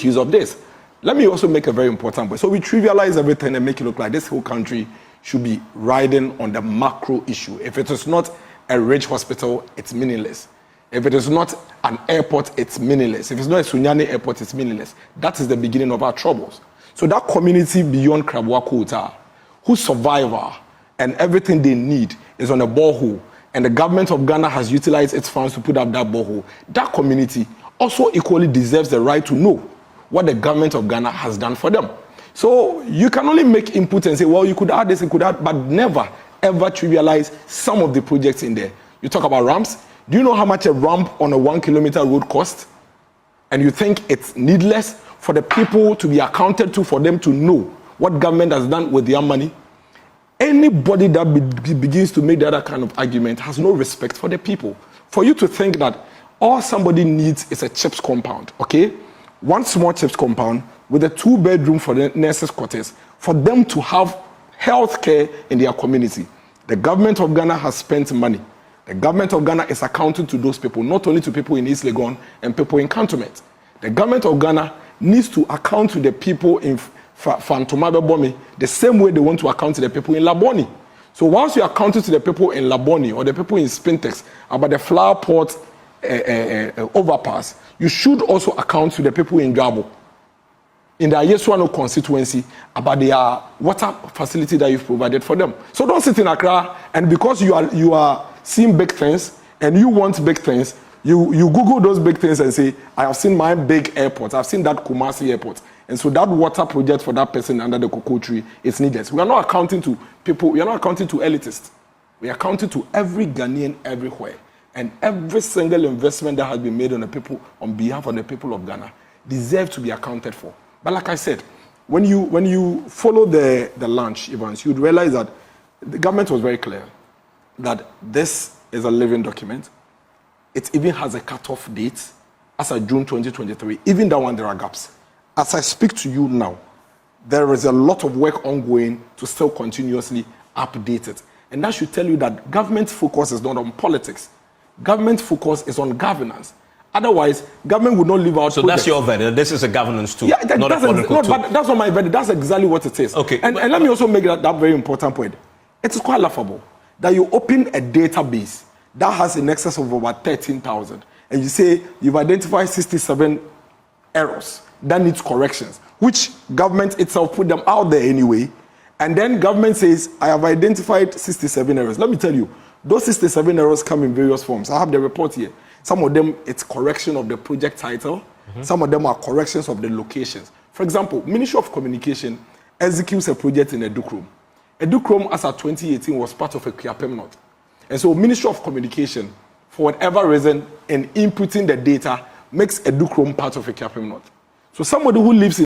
use of this. Let me also make a very important point. So we trivialize everything and make it look like this whole country should be riding on the macro issue. If it is not a rich hospital, it's meaningless. If it is not an airport, it's meaningless. If it's not a Sunyani airport, it's meaningless. That is the beginning of our troubles. So that community beyond Krabwa Kota, whose survival and everything they need is on a borehole, and the government of Ghana has utilized its funds to put up that borehole, that community also equally deserves the right to know what the government of Ghana has done for them. So you can only make input and say, well, you could add this, you could add, but never, ever trivialize some of the projects in there. You talk about ramps. Do you know how much a ramp on a 1 kilometer road costs? And you think it's needless for the people to be accounted to, for them to know what government has done with their money? Anybody that begins to make that kind of argument has no respect for the people. For you to think that all somebody needs is a CHIPS compound, okay? One small CHIPS compound with a 2-bedroom for the nurses' quarters, for them to have health care in their community. The government of Ghana has spent money. The government of Ghana is accounting to those people, not only to people in East Legon and people in Cantonment. The government of Ghana needs to account to the people in Fantomabe Bomi the same way they want to account to the people in Laboni. So once you account to the people in Laboni or the people in Spintex about the flower port overpass, you should also account to the people in Gabo, in the Yeswano constituency, about their water facility that you've provided for them. So don't sit in Accra, and because you are seeing big things and you want big things, you Google those big things and say, I have seen my big airport, I've seen that Kumasi airport. And so that water project for that person under the cocoa tree is needed. We are not accounting to people, we are not accounting to elitists. We are accounting to every Ghanaian everywhere. And every single investment that has been made on the people, on behalf of the people of Ghana, deserves to be accounted for. But like I said, when you follow the launch events, you'd realize that the government was very clear that this is a living document. It even has a cutoff date as of June 2023. Even that one, there are gaps. As I speak to you now, there is a lot of work ongoing to still continuously update it. And that should tell you that government focus is not on politics. Government focus is on governance. Otherwise, government would not leave out. So projects. That's your verdict. This is a governance tool, yeah, not a political tool. But that's not my verdict. That's exactly what it is. Okay. And let me also make that very important point. It is quite laughable that you open a database that has in excess of about 13,000, and you say you've identified 67 errors that needs corrections, which government itself put them out there anyway, and then government says, I have identified 67 errors. Let me tell you, those 67 errors come in various forms. I have the report here. Some of them, it's correction of the project title. Some of them are corrections of the locations. For example, Ministry of Communication executes a project in Edukrom. Edukrom, as of 2018, was part of Akuapem North. And so Ministry of Communication, for whatever reason, in inputting the data, makes Edukrom part of Akuapem North. So somebody who lives in